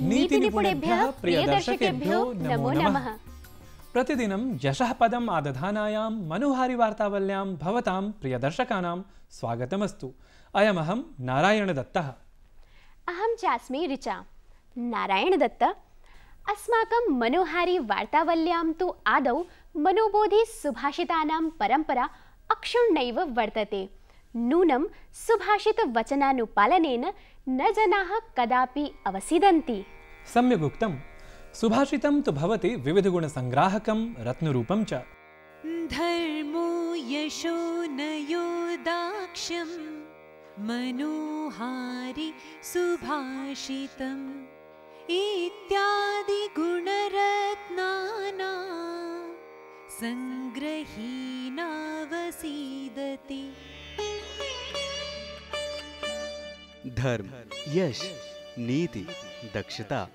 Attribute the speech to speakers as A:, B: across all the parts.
A: नीतिनिपुणेभ्यः प्रियदर्शकेभ्यो नमो नमः। प्रतिदिनं यशः पदम् आदधानायां मनोहारी वार्तावल्यां भवतां प्रियदर्शकानां स्वागतमस्तु। अयमहं नारायणदत्तः।
B: अहं चास्मि ऋचा। नारायणदत्त, अस्माकं मनोहारी वार्तावल्यां तु आदौ मनोबोधि सुभाषितानां परम्परा अक्षुण्णैव वर्तते। नूनं सुभाषितवचनानुपालनेन न जनाः कदापि अवसीदन्ति।
A: सम्यक् उक्तम्। सुभाषितं तु भवति विविधगुणसङ्ग्राहकं रत्नरूपं च।
C: धर्मो यशो न योदाक्ष्यं मनोहारी सुभाषितम् इत्यादि गुणरत्नानां संग्रहीनावसीदति।
D: धर्म, यश, नीति, दक्षता,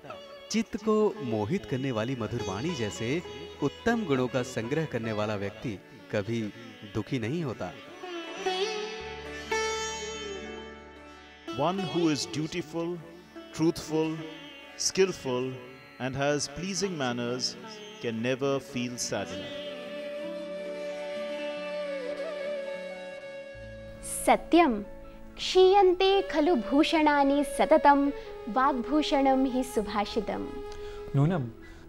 D: चित्त को मोहित करने वाली मधुर वाणी जैसे उत्तम गुणों का संग्रह करने वाला व्यक्ति कभी दुखी नहीं होता।
E: One who is dutiful, truthful, skillful and has pleasing manners can never feel saddened.
B: सत्यं क्षीयन्ते खलु भूषणानि सततं वाग्भूषणं हि सुभाषितम्।
A: नूनं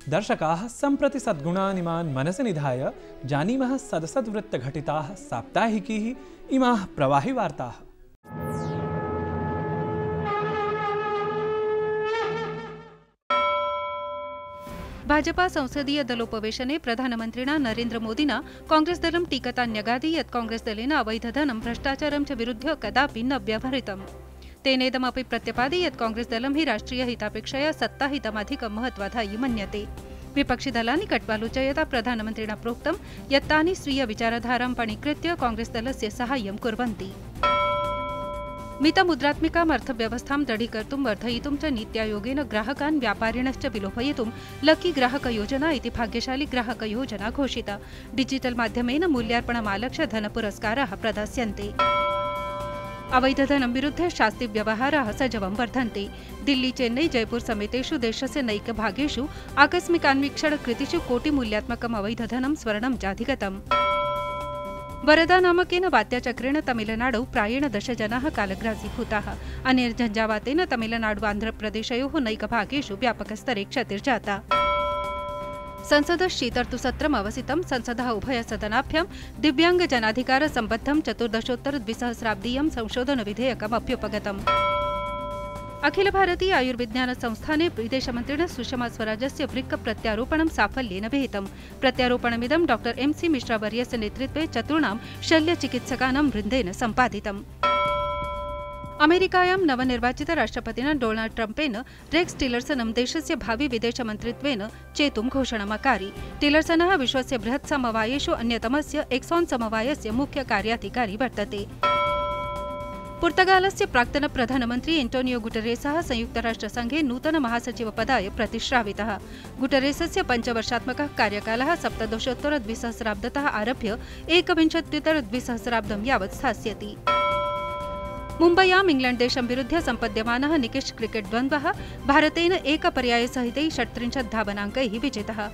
A: दर्शकाः सम्प्रति सद्गुणानिमान् मनसि निधाय जानीमः सदसद्वृत्तघटिताः साप्ताहिकीः इमाः प्रवाहि वार्ताः।
F: भाजपा संसदीय दलोपवेशने प्रधानमन्त्रिणा नरेन्द्र मोदिना कांग्रेस दलं टीकता न्यगादि यत् कांग्रेस दलेन अवैधधनं भ्रष्टाचारं च विरुध्य कदापि न व्यवहृतम्। तेनेदमपि प्रत्यपादि यत् कांग्रेस दलं हि राष्ट्रियहितापेक्षया सत्ताहितमधिकं महत्त्वाधायि मन्यते। विपक्षिदलानि कट्वालोचयता प्रधानमन्त्रिणा प्रोक्तं यत् तानि स्वीय विचारधारां पणीकृत्य कांग्रेस दलस्य साहाय्यं कुर्वन्ति। मितमुद्रात्मिकाम् अर्थव्यवस्थां दृढीकर्तुं वर्धयितुं च नीत्यायोगेन ग्राहकान् व्यापारिणश्च विलोभयितुं लकी ग्राहकयोजना इति भाग्यशाली ग्राहकयोजना घोषिता। डिजिटल माध्यमेन मूल्यार्पणमालक्ष्य धनपुरस्काराः प्रदास्यन्ते। अवैधधनं विरुध्य शास्तिव्यवहाराः सजवं वर्धन्ते। दिल्ली, चेन्नई, जयपुर समेतेषु देशस्य नैकभागेषु आकस्मिकान्वीक्षणकृतिषु कोटिमूल्यात्मकम् अवैधधनं स्वर्णं चाधिगतम्। वरदा नामकेन वात्याचक्रेण तमिलनाडौ प्रायेण 10 जनाः कालग्रासीभूताः। अनेन झञ्झावातेन तमिलनाडु आन्ध्रप्रदेशयोः नैकभागेषु व्यापकस्तरे क्षतिर्जाता। संसदः शीतर्तुसत्रम् अवसितं। संसदः उभयसदनाभ्यां दिव्याङ्गजनाधिकारसम्बद्धं 14,द्विसहस्राब्दीयं संशोधनविधेयकम् अभ्युपगतम्। अखिल भारतीय आयुर्विज्ञान संस्थाने विदेशमन्त्रिणा सुषमा स्वराजस्य वृक्क प्रत्यारोपणं साफल्येन विहितम्। प्रत्यारोपणमिदं डॉ MC मिश्रावर्यस्य नेतृत्वे चतुर्णां शल्यचिकित्सकानां वृन्देन सम्पादितम्। अमेरिकायां नवनिर्वाचित राष्ट्रपतिना डोनाल्ड ट्रम्पेन रेक्स टिलर्सनं देशस्य भावि विदेशमन्त्रित्वेन चेतुं घोषणामकारि। टिलर्सनः विश्वस्य बृहत् समवायेषु अन्यतमस्य एक्सॉन समवायस्य मुख्य कार्याधिकारी वर्तते। पुर्तगालस्य प्राक्तन प्रधानमन्त्री एंटोनियो गुटेरेसः संयुक्तराष्ट्रसङ्घे नूतन महासचिवपदाय प्रतिश्रावितः। गुटेरेसस्य 5 वर्षात्मकः कार्यकालः 17,द्विसहस्राब्दतः आरभ्य 21,द्विसहस्राब्दं यावत् स्थास्यति। मुम्बय्यां इंग्लैण्डदेशं विरुध्य सम्पद्यमानः निकेश क्रिकेट द्वन्द्वः भारतेन एकपर्यायसहितैः 38 धावनाङ्कैः विजितः।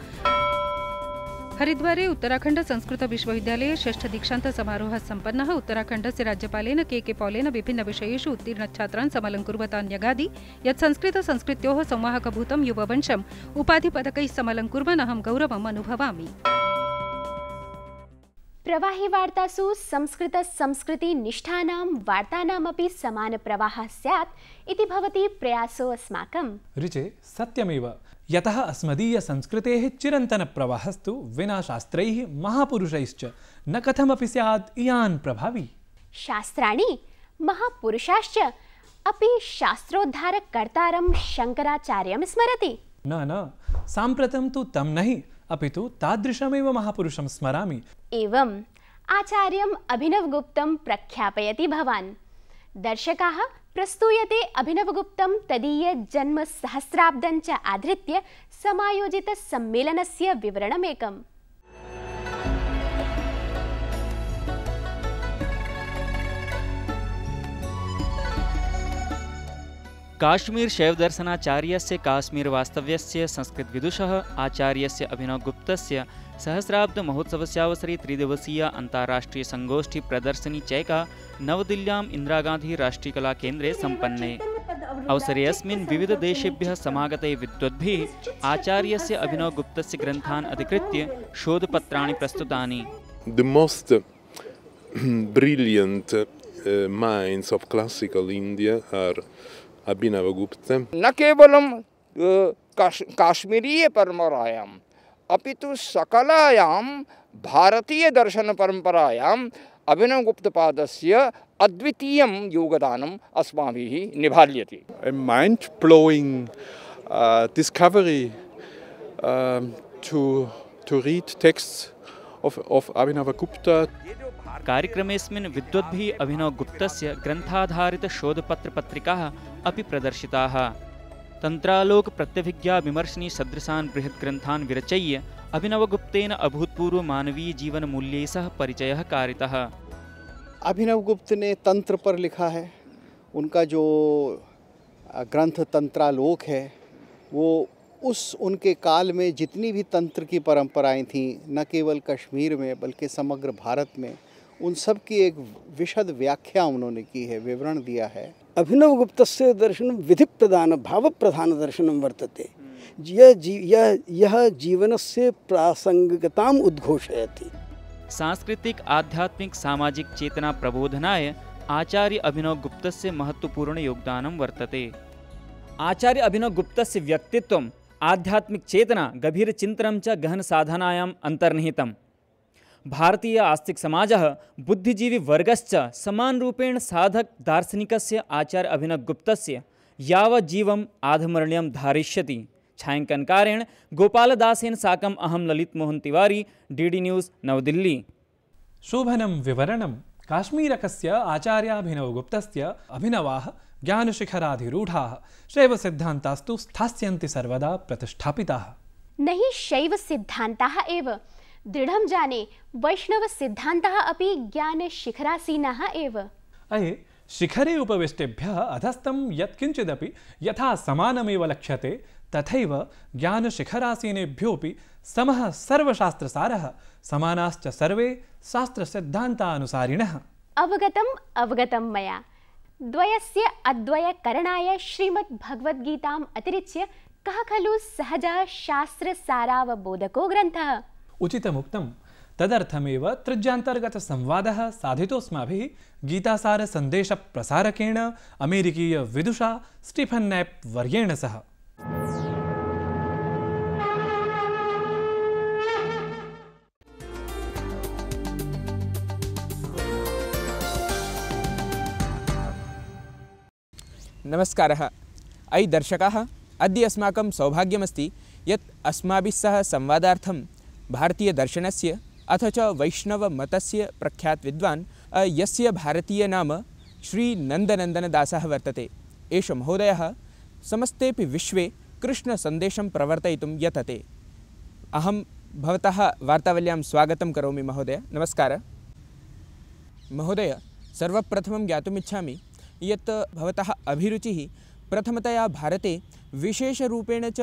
F: हरिद्वारे उत्तराखण्ड संस्कृत विश्वविद्यालये 6ठ दीक्षान्त समारोहः सम्पन्नः। उत्तराखण्डस्य राज्यपालेन के पौलेन विभिन्नविषयेषु उत्तीर्णछात्रान् समलङ्कुर्वता न्यगादि यत् संस्कृतयोः संवाहकभूतं युववंशम् उपाधिपदकैः समलङ्कुर्वन् अहं गौरवम् अनुभवामि।
B: प्रवाहि वार्तासु संस्कृति-निष्ठानां वार्तानामपि समानप्रवाहः स्यात् इति भवति प्रयासो अस्माकम्।
A: ऋचे सत्यमेव, यतः अस्मदीयसंस्कृतेः चिरन्तनप्रवाहस्तु विना शास्त्रैः महापुरुषैश्च न कथमपि स्यात् इयान् प्रभावी।
B: शास्त्राणि महापुरुषाश्च अपि शास्त्रोद्धारकर्तारं शङ्कराचार्यं स्मरति।
A: न साम्प्रतं तु तं नहि, अपि तु तादृशमेव महापुरुषं स्मरामि।
B: एवम् आचार्यम् अभिनवगुप्तं प्रख्यापयति भवान्। दर्शकाः प्रस्तूयते अभिनवगुप्तं तदीय जन्म सहस्राब्दं च आधृत्य समायोजित सम्मेलनस्य विवरणमेकम्।
G: काश्मीर शैवदर्शनाचार्यस्य काश्मीर वास्तव्यस्य संस्कृतविदुषः आचार्यस्य अभिनवगुप्तस्य सहस्राब्दमहोत्सवस्यावसरे त्रिदिवसीय अन्ताराष्ट्रीय संगोष्ठी प्रदर्शनी चैका नवदिल्ल्याम् इन्दिरागान्धी राष्ट्रीयकलाकेन्द्रे सम्पन्ने। अवसरे अस्मिन् विविधदेशेभ्यः समागतैः विद्वद्भिः आचार्यस्य अभिनवगुप्तस्य ग्रन्थान् अधिकृत्य शोधपत्राणि प्रस्तुतानि।
H: The most brilliant minds of classical India are Abhinavagupta.
I: न केवलं काश्मीरीय परंपरायां अपितु सकलायां भारतीय दर्शन परंपरायां अभिनवगुप्तपादस्य अद्वितीयं योगदानम् अस्माभिः निभाल्यते।
J: A mind-blowing discovery to read texts of Abhinavagupta.
G: कार्यक्रमेऽस्मिन् विद्वद्भिः अभिनवगुप्तस्य ग्रन्थाधारितशोधपत्रपत्रिकाः अपि प्रदर्शिताः। तन्त्रालोक प्रत्यभिज्ञा विमर्शनी सदृशान् बृहत् ग्रन्थान् विरचय्य अभिनवगुप्तेन अभूतपूर्व मानवीय जीवन मूल्यैः सह परिचयः कारितः।
K: अभिनवगुप्त ने तंत्र पर लिखा है। उनका जो ग्रंथ तंत्रालोक है वो उनके काल में जितनी भी तंत्र की परंपराएं थीं, न केवल कश्मीर में बल्कि समग्र भारत में, उन सब की एक विशद व्याख्या उन्होंने की है, विवरण दिया है।
L: अभिनवगुप्तस्य दर्शनं विधिप्रधान भावप्रधान दर्शनं वर्तते। यह जीवनस्य प्रासंगिकताम् उद्घोषयति।
G: सांस्कृतिक आध्यात्मिक सामाजिक चेतना प्रबोधनाय आचार्य अभिनवगुप्तस्य महत्वपूर्ण योगदानं वर्तते।
M: आचार्य अभिनवगुप्तस्य व्यक्तित्वम् आध्यात्मिक चेतना गभीर चिन्तनं च गहन साधनायाम् अन्तर्निहितम्। भारतीय आस्तिक समाजः बुद्धिजीवी वर्गश्च समानरूपेण साधक दार्शनिकस्य आचार्य अभिनवगुप्तस्य यावज्जीवम् आधमर्ण्यं धारयिष्यति। छायांकनकारेण गोपालदासेन साकम् अहं ललित मोहन तिवारी, डीडी न्यूज़, नवदिल्ली।
A: शोभनं विवरणं काश्मीरकस्य आचार्याभिनवगुप्तस्य अभिनवाः ज्ञानशिखराधिरूढाः शैवसिद्धान्तास्तु स्थास्यन्ति सर्वदा प्रतिष्ठापिताः।
B: न हि शैवसिद्धान्ताः एव दृढं जाने वैष्णवसिद्धान्ताः अपि ज्ञानशिखरासीनाः एव।
A: अये शिखरे उपविष्टेभ्यः अधस्तं यत्किञ्चिदपि यथा समानमेव लक्ष्यते तथैव ज्ञानशिखरासीनेभ्योऽपि समः सर्वशास्त्रसारः समानाश्च सर्वे शास्त्रसिद्धान्तानुसारिणः।
B: अवगतं मया। द्वयस्य अद्वयकरणाय श्रीमद्भगवद्गीताम् अतिरिच्य कः खलु सहजः शास्त्रसारावबोधको ग्रन्थः।
A: उचितमुक्तं। तदर्थमेव त्रिज्यान्तर्गतसंवादः साधितोऽस्माभिः गीतासारसन्देशप्रसारकेण अमेरिकीयविदुषा स्टीफन् नैप वर्येण सह।
N: नमस्कारः। अयि दर्शकाः, अद्य अस्माकं सौभाग्यमस्ति यत् अस्माभिः सह संवादार्थं भारतीयदर्शनस्य अथ च वैष्णवमतस्य प्रख्यात विद्वान् यस्य भारतीय नाम श्री नन्दनन्दनदासः वर्तते। एष महोदयः समस्तेऽपि विश्वे कृष्णसन्देशं प्रवर्तयितुं यतते। अहं भवतः वार्तावल्यां स्वागतं करोमि महोदय। नमस्कारः महोदय। सर्वप्रथमं ज्ञातुमिच्छामि यत् भवतः अभिरुचिः प्रथमतया भारते विशेषरूपेण च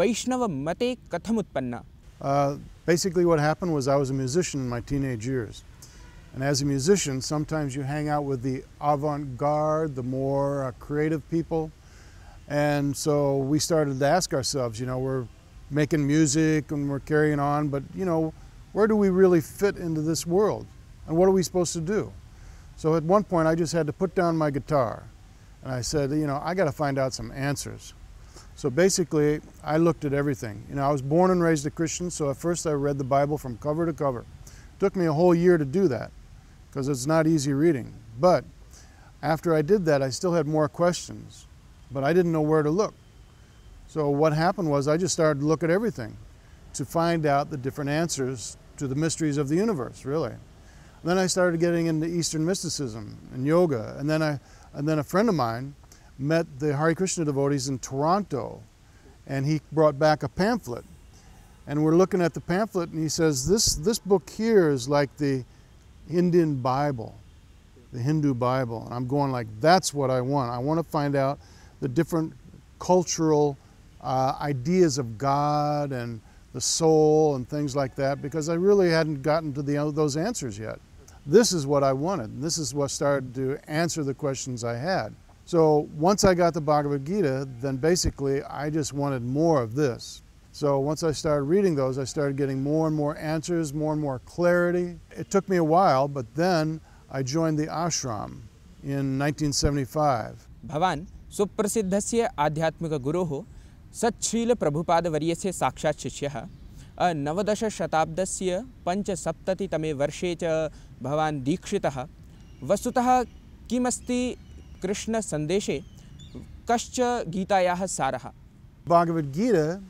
N: वैष्णवमते कथम् उत्पन्ना?
O: Basically what happened was I was a musician in my teenage years. And as a musician, sometimes you hang out with the avant-garde, the more creative people. And so we started to ask ourselves, we're making music and we're carrying on, but where do we really fit into this world? And what are we supposed to do? So at one point I just had to put down my guitar and I said, I got to find out some answers. So basically, I looked at everything. I was born and raised a Christian, so at first I read the Bible from cover to cover. It took me a whole year to do that, because it's not easy reading. But after I did that, I still had more questions, but I didn't know where to look. So what happened was I just started to look at everything to find out the different answers to the mysteries of the universe, really. And then I started getting into Eastern mysticism and yoga, and then a friend of mine met the Hare Krishna devotees in Toronto, and he brought back a pamphlet. And we're looking at the pamphlet, and he says, this book here is like the Indian Bible, the Hindu Bible. And I'm going like, that's what I want. I want to find out the different cultural ideas of God and the soul and things like that, because I really hadn't gotten to those answers yet. This is what I wanted. This is what started to answer the questions I had. So once I got the Bhagavad Gita, then basically I just wanted more of this. So once I started reading those, I started getting more and more answers, more and more clarity. It took me a while, but then I joined the ashram in 1975.
N: भवान् सुप्रसिद्धस्य आध्यात्मिकगुरोः सच्छ्रील प्रभुपादवर्यस्य साक्षात् शिष्यः। नवदशशताब्दस्य 75तमे वर्षे च भवान् दीक्षितः। वस्तुतः किमस्ति कृष्णसन्देशे, कश्च गीतायाः सारः?
O: Bhagavad Gita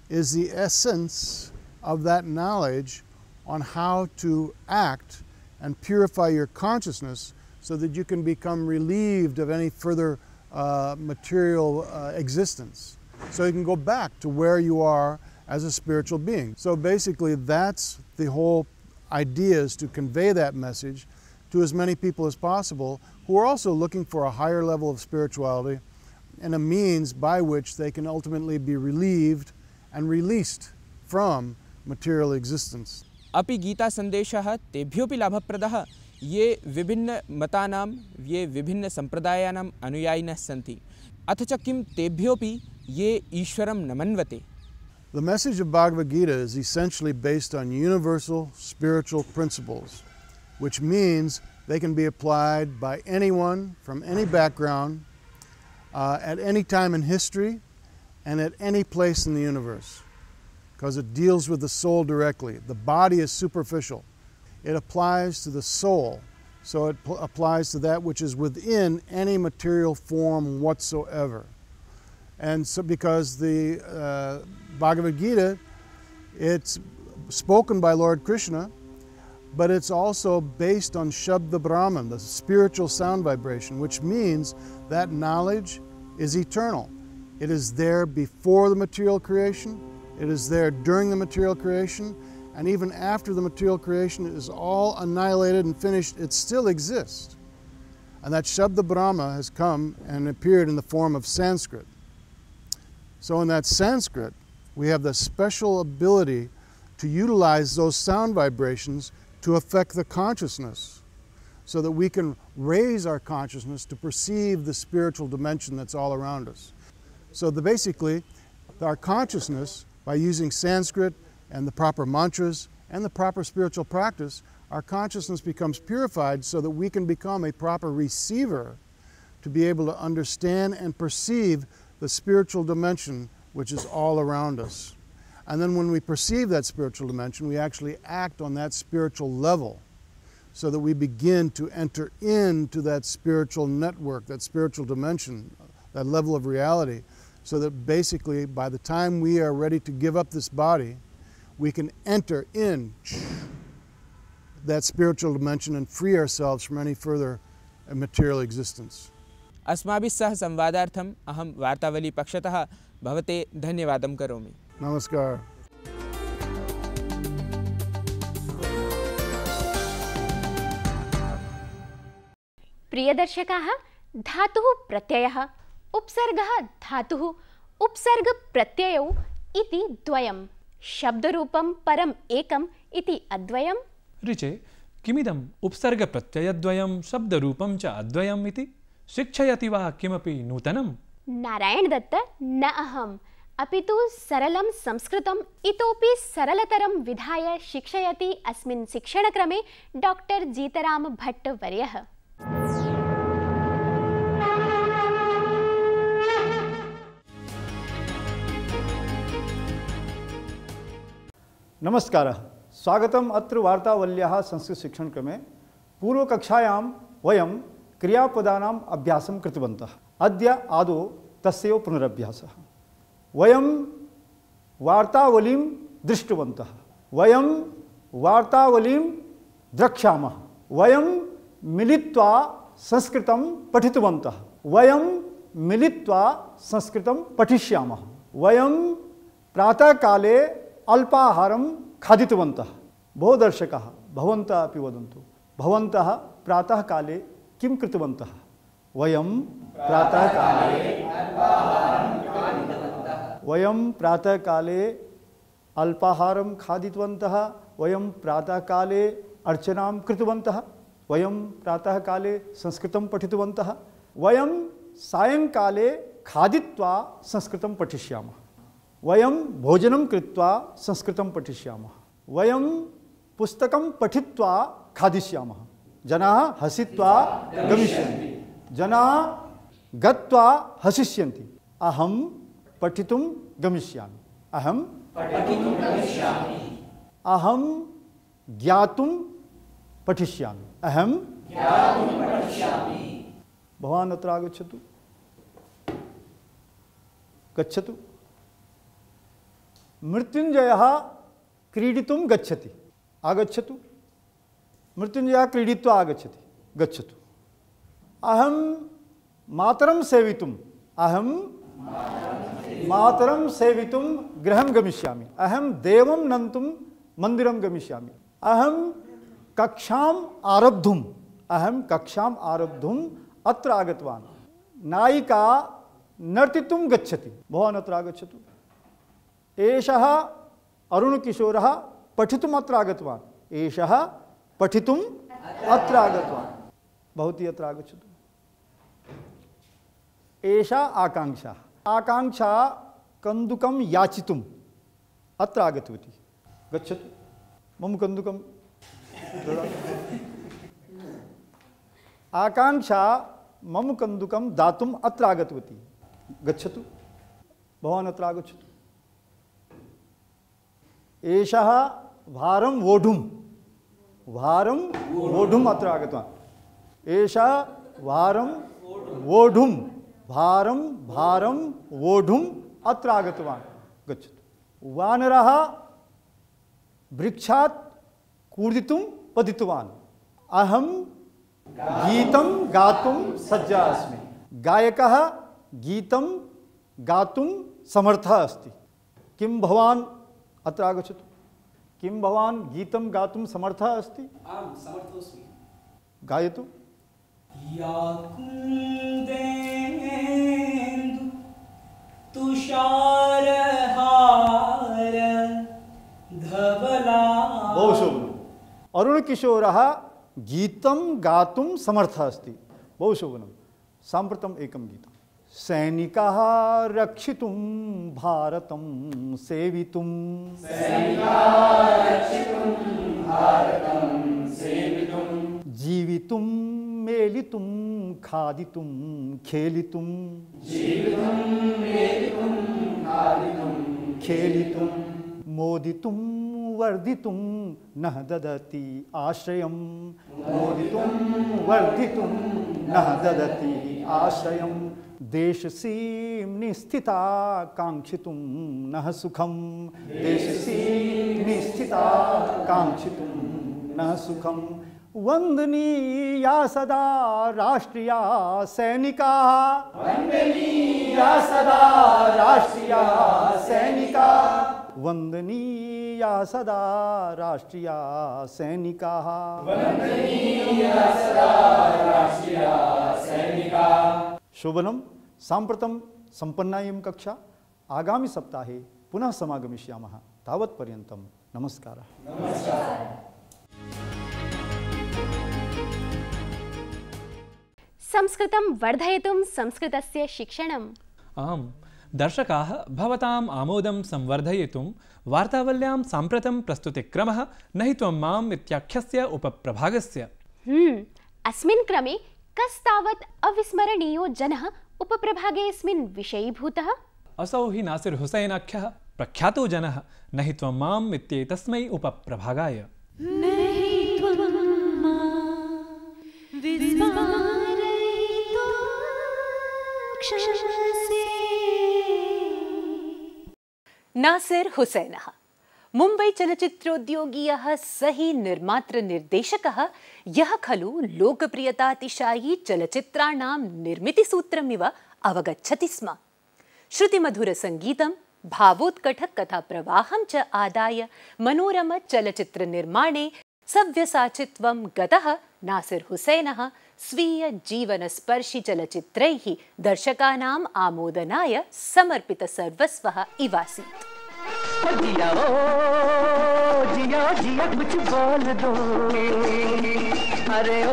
O: is the essence of that knowledge on how to act and purify your consciousness so that you can become relieved of any further material existence. So you can go back to where you are as a spiritual being. So basically that's the whole idea, is to convey that message to as many people as possible who are also looking for a higher level of spirituality and a means by which they can ultimately be relieved and released from material existence.
N: अपि गीता संदेशः तेभ्योऽपि लाभप्रदः ये विभिन्न मतानां, ये विभिन्न संप्रदायानाम् अनुयायिनः सन्ति, अथ च किं तेभ्योऽपि ये ईश्वरं न मन्वते?
O: The message of Bhagavad Gita is essentially based on universal spiritual principles, which means they can be applied by anyone from any background, at any time in history, and at any place in the universe, because it deals with the soul directly. The body is superficial. It applies to the soul, so it applies to that which is within any material form whatsoever. And so because the Bhagavad Gita, it's spoken by Lord Krishna, but it's also based on Shabda Brahman, the spiritual sound vibration, which means that knowledge is eternal. It is there before the material creation, it is there during the material creation, and even after the material creation is all annihilated and finished, it still exists. And that Shabda Brahma has come and appeared in the form of Sanskrit. So in that Sanskrit, we have the special ability to utilize those sound vibrations to affect the consciousness, so that we can raise our consciousness to perceive the spiritual dimension that's all around us. So basically, our consciousness, by using Sanskrit and the proper mantras and the proper spiritual practice, our consciousness becomes purified so that we can become a proper receiver to be able to understand and perceive the spiritual dimension which is all around us. And then when we perceive that spiritual dimension, we actually act on that spiritual level so that we begin to enter into that spiritual network, that spiritual dimension, that level of reality, so that basically by the time we are ready to give up this body, we can enter in that spiritual dimension and free ourselves from any further material existence.
N: अस्माभिः सह संवादार्थम् अहं वार्तावली पक्षतः भवते धन्यवादं करोमि।
O: नमस्कार।
B: प्रियदर्शकाः, धातुः प्रत्ययः, उपसर्गः धातुः, उपसर्ग प्रत्ययौ इति द्वयं, शब्दरूपं परम् एकम् इति अद्वयम्।
A: ऋचे, किमिदम् उपसर्गप्रत्ययद्वयं शब्दरूपं च अद्वयम् इति शिक्षयति वा किमपि नूतनम्?
B: नारायणदत्त, न अहम्, अपितु सरलं संस्कृतम् इतोपि सरलतरं विधाय शिक्षयति अस्मिन् शिक्षणक्रमे डॉक्टर जीतराम भट्ट वर्यः।
P: नमस्कारः, स्वागतम् अत्र वार्तावल्याः संस्कृतशिक्षणक्रमे। पूर्वकक्षायां वयं क्रियापदानाम् अभ्यासं कृतवन्तः। अद्य आदौ तस्यैव पुनरभ्यासः। वयं वार्तावलीं दृष्टवन्तः, वयं वार्तावलीं द्रक्ष्यामः, वयं मिलित्वा संस्कृतं पठितवन्तः, वयं मिलित्वा संस्कृतं पठिष्यामः, वयं प्रातःकाले अल्पाहारं खादितवन्तः। भो दर्शकाः, भवन्तः अपि वदन्तु, भवन्तः प्रातःकाले किं कृतवन्तः? वयं प्रातःकाले वयं प्रातःकाले अल्पाहारं खादितवन्तः, वयं प्रातःकाले अर्चनां कृतवन्तः, वयं प्रातःकाले संस्कृतं पठितवन्तः, वयं सायंकाले खादित्वा संस्कृतं पठिष्यामः, वयं भोजनं कृत्वा संस्कृतं पठिष्यामः, वयं पुस्तकं पठित्वा खादिष्यामः, जनाः हसित्वा गमिष्यन्ति, जनाः गत्वा हसिष्यन्ति, अहं पठितुं गमिष्यामि, अहं ज्ञातुं पठिष्यामि, अहं भवान् अत्र आगच्छतु, गच्छतु। मृत्युञ्जयः क्रीडितुं गच्छति, आगच्छतु। मृत्युञ्जयः क्रीडित्वा आगच्छति, गच्छतु। अहं मातरं सेवितुम्, अहं मातरं सेवितुं गृहं गमिष्यामि, अहं देवं नन्तुं मन्दिरं गमिष्यामि, अहं कक्षाम् आरब्धुम् अत्र आगतवान्। नायिका नर्तितुं गच्छति, भवान् अत्र आगच्छतु। एषः अरुणकिशोरः पठितुम् अत्र आगतवान्, एषः पठितुम् अत्र आगतवान्, भवती अत्र आगच्छतु। एषा आकाङ्क्षा, आकाङ्क्षा कन्दुकं याचितुम् अत्र आगतवती, गच्छतु। मम कन्दुकं आकाङ्क्षा मम कन्दुकं दातुम् अत्र आगतवती, गच्छतु। भवान् अत्र आगच्छतु। एषः भारं वोढुम् अत्र आगतवान्, एषः भारं वोढुम् अत्र आगतवान्, गच्छतु। वानरः वृक्षात् कूर्दितुं पतितवान्, अहं गीतं गातुं सज्जा अस्मि, गायकः गीतं गातुं समर्थः अस्ति। किं भवान् अत्र आगच्छतु। किं भवान् गीतं गातुं समर्थः अस्ति?
Q: आं समर्थोऽस्मि।
P: गायतु।
Q: तुषारहार धवला।
P: बहु शोभनम्। अरुणकिशोरः गीतं गातुं समर्थः अस्ति, बहु शोभनं। साम्प्रतम् एकं गीतं। सैनिकाः रक्षितुं भारतं सेवितुं, जीवितुं मेलितुं खादितुं खेलितुं, मोदितुं वर्धितुं नः ददति आश्रयं, मोदितुं वर्धितुं नः ददति आश्रयं, देशसीम्नि स्थिता काङ्क्षितुं नः सुखं, देशसीम्नि स्थिता काङ्क्षितुं नः सुखं। वन्दनीया सदा राष्ट्रिया सैनिकाः, वन्दनीया सदा राष्ट्रिया सैनिकाः, वन्दनीया सदा राष्ट्रिया सैनिकाः, वन्दनीया सदा राष्ट्रिया सैनिकाः। शोभनं। साम्प्रतं सम्पन्ना इयं कक्षा। आगामि सप्ताहे पुनः समागमिष्यामः। तावत्पर्यन्तं नमस्कारः।
B: संस्कृतं वर्धयितुं संस्कृतस्य शिक्षणम्।
A: आम्, दर्शकाः भवताम् आमोदं संवर्धयितुं वार्तावल्यां साम्प्रतं प्रस्तुतिक्रमः नहि त्वं माम् इत्याख्यस्य उपप्रभागस्य
B: अस्मिन् क्रमे कस्तावत् अविस्मरणीयो जनः उपप्रभागेऽस्मिन् विषयीभूतः?
A: असौ हि नासिर् हुसैनाख्यः प्रख्यातो जनः नहि त्वं माम् इत्येतस्मै उपप्रभागाय।
R: नासिर् हुसैनः मुम्बै चलच्चित्रोद्योगीयः सहि निर्मातृ निर्देशकः यः खलु लोकप्रियतातिशायी चलच्चित्राणां निर्मितिसूत्रमिव अवगच्छति स्म। श्रुतिमधुरसङ्गीतं भावोत्कटकथाप्रवाहं च आदाय मनोरम चलच्चित्रनिर्माणे सव्यसाचित्वं गतः नासिर् हुसैनः स्वीय जीवनस्पर्शि चलचित्रैः दर्शकानाम् आमोदनाय समर्पित सर्वस्वः इवासीत्।
Q: जिया जिया कुछ बोल दो, अरे ओ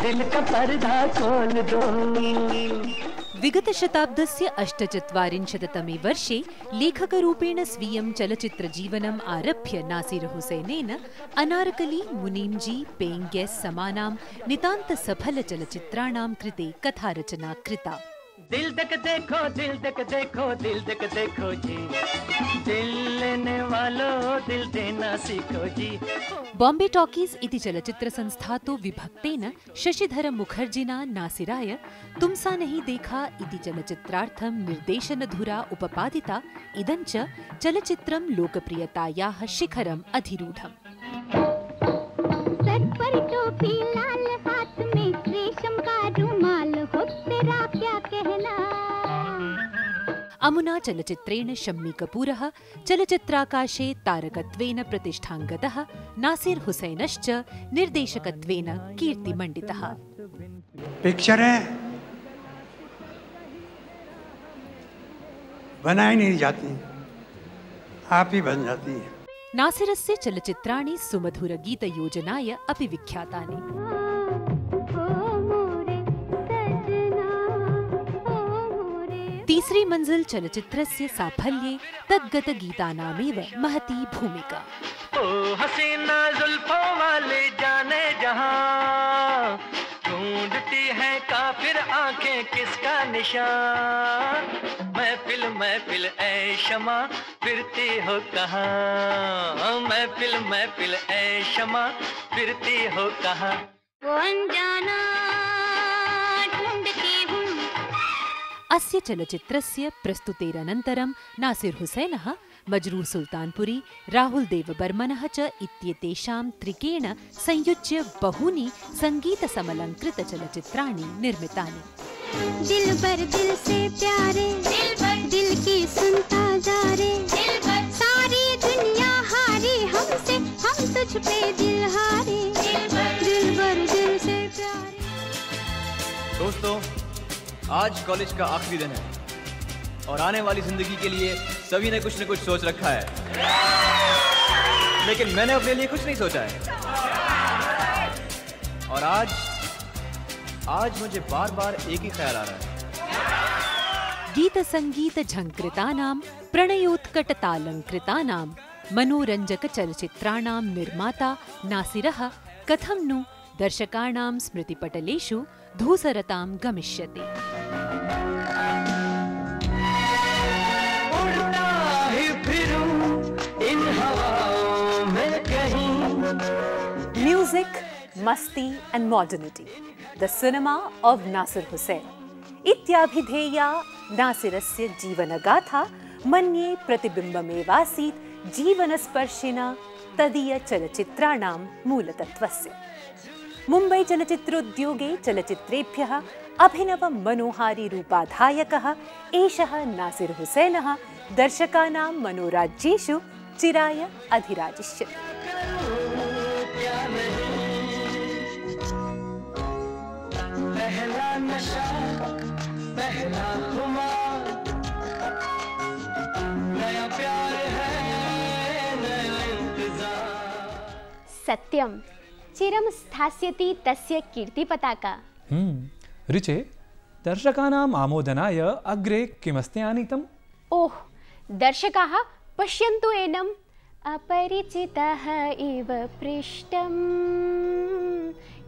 Q: दिल का पर्दा खोल दो।
R: विगतशताब्दस्य 48तमे वर्षे लेखकरूपेण स्वीयं चलच्चित्रजीवनम् आरभ्य नासिर हुसैनेन अनारकली, मुनीमजी, पेइंग गेस्ट समानां नितान्तसफलचलच्चित्राणां कृते कथारचना कृता।
Q: दिल तक देखो, दिल तक देखो, दिल तक देखो जी, दिल लेने वालों दिल देना सीखो जी।
R: बॉम्बे टॉकीज इति चलच्चित्रसंस्थातो विभक्तेन शशिधर मुखर्जिना नासिराय तुमसा नहीं देखा इति चलच्चित्रार्थं निर्देशनधुरा उपपादिता। इदञ्च चलच्चित्रं लोकप्रियतायाः शिखरम् अधिरूढम्।
S: सर पर टोपी, लाल हाथ में रेशम का रुमाल, हो तेरा क्या कहना।
R: अमुना चलच्चित्रेण शम्मी कपूरः चलच्चित्राकाशे तारकत्वेन प्रतिष्ठां गतः। नासिर हुसैनश्च निर्देशकत्वेन कीर्तिमण्डितः।
T: पिक्चरें बनाई नहीं जाती, आप ही बन जाती हैं।
R: नासिरस्य चलच्चित्राणि सुमधुरगीतयोजनाय अपि विख्यातानि। तीसरी मंजिल चलच्चित्रस्य साफल्ये तद्गतगीतानामेव महती भूमिका।
Q: ओ हसीना जुल्फों वाले जाने जहां, ढूंढती है काफिर आंखें किसका निशान। महफिल महफिल ऐ शमा फिरती हो कहाँ, महफिल महफिल ऐ शमा फिरती हो कहाँ।
S: कौन जाना ढूंढती हूँ।
R: अस्य चलच्चित्रस्य प्रस्तुतेरनन्तरं नासिर हुसैनः, मजरूह सुल्तानपुरी, राहुल देवबर्मनः च इत्येतेषां त्रिकेण संयुज्य बहूनि सङ्गीतसमलङ्कृतचलच्चित्राणि निर्मितानि।
S: दिल बर दिल से प्यारे, दिल की सुनता जा रे, सारी दुनिया हारी हमसे, हम तुझ पे दिल हारे, दिल बर दिल से प्यारे।
U: दोस्तों, आज कॉलेज का आखिरी दिन है और आने वाली जिंदगी के लिए सभी ने कुछ न कुछ सोच रखा है, लेकिन मैंने अपने लिए कुछ नहीं सोचा है। और आज मुझे बार बार एक ही ख्याल आ रहा है।
R: गीत संगीत झंकृतानां, प्रणयोत्कटतालंकृतानां, मनोरंजक चलच्चित्राणां निर्माता नासिरः कथं नु दर्शकाणां स्मृतिपटलेषु धूसरतां गमिष्यति। Music, masti and modernity. The cinema of Nasir Hussain. इत्याभिधेया नासिरस्य जीवनगाथा मन्ये प्रतिबिम्बमेवासीत् जीवनस्पर्शिना तदीय चलच्चित्राणां मूलतत्त्वस्य। मुम्बै चलच्चित्रोद्योगे चलच्चित्रेभ्यः अभिनव मनोहारी रूपाधायकः एषः नासिर हुसैनः दर्शकानां मनोराज्येषु चिराय अधिराजिष्यति।
Q: पहला नशा, पहला खुमार, नया प्यार है, नया इंतजार।
B: सत्यम चिरं स्थास्यति तस्य कीर्तिपताका।
A: ऋचे, दर्शकानाम् आमोदनाय अग्रे किमस्ति आनीतम्?
B: ओह, दर्शकाः पश्यन्तु एनम् अपरिचितः इव पृष्टम्,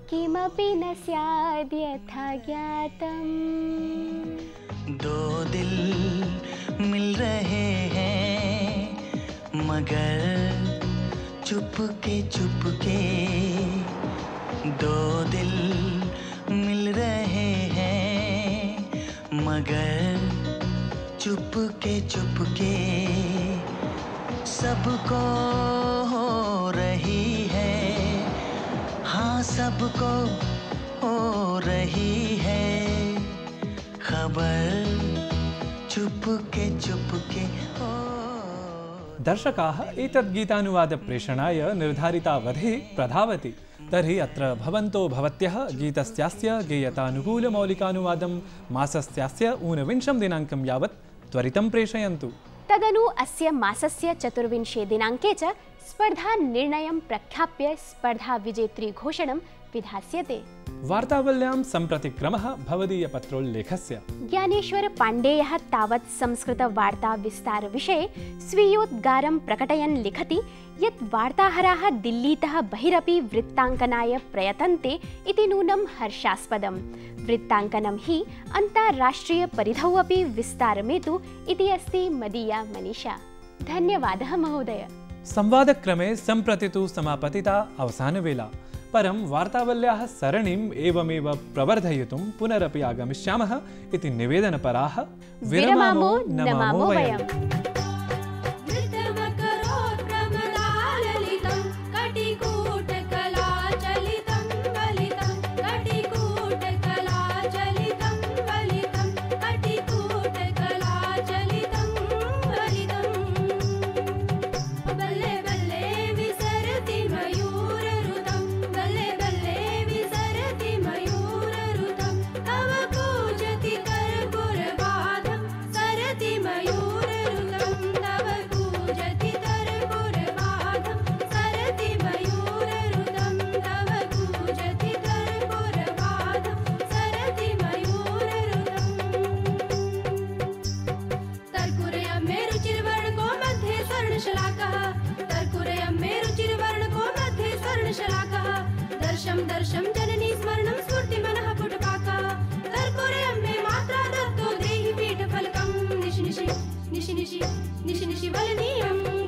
B: किमपि न स्याद् यथा ज्ञातम्।
Q: दो दिल मिल रहे हैं मगर चुपके चुपके, दो दिल मिल रहे हैं मगर चुपके चुपके, सबको हो रही है, हाँ सबको हो रही है खबर, चुपके चुपके।
A: दर्शकाः एतद् गीतानुवादप्रेषणाय निर्धारितावधिः प्रधावति तर्हि अत्र भवन्तो भवत्यः गीतस्यास्य गेयतानुकूलमौलिकानुवादं मासस्यास्य 29 दिनाङ्कं यावत् त्वरितं प्रेषयन्तु।
B: तदनु अस्य मासस्य 24 दिनाङ्के च स्पर्धा निर्णयं प्रख्याप्य स्पर्धा विजेत्री घोषणं विधास्यते।
A: वार्तावल्यां सम्प्रति क्रमः भवदीयपत्रोल्लेखस्य।
B: ज्ञानेश्वर पाण्डेयः तावत् संस्कृतवार्ता विस्तारविषये स्वीयोद्गारं प्रकटयन् लिखति यत् वार्ताहराः दिल्लीतः बहिरपि वृत्ताङ्कनाय प्रयतन्ते इति नूनं हर्षास्पदम्। वृत्ताङ्कनं हि अन्ताराष्ट्रियपरिधौ अपि विस्तारमेतु इति अस्ति मदीया मनीषा। धन्यवादः महोदय।
A: संवादक्रमे सम्प्रति तु समापतिता अवसानवेला। परं वार्तावल्याः सरणिम् एवमेव प्रवर्धयितुं पुनरपि आगमिष्यामः इति निवेदनपराः विरमामो नमामो वयम्।
C: दर्शं जननी स्मरणं स्फूर्तिमनः पुटपाकः तर्कुरयं मे मात्रा दत्तो देहि पीठफलकं निशि निशि निशि निशि निशि निशि बलनीयम्।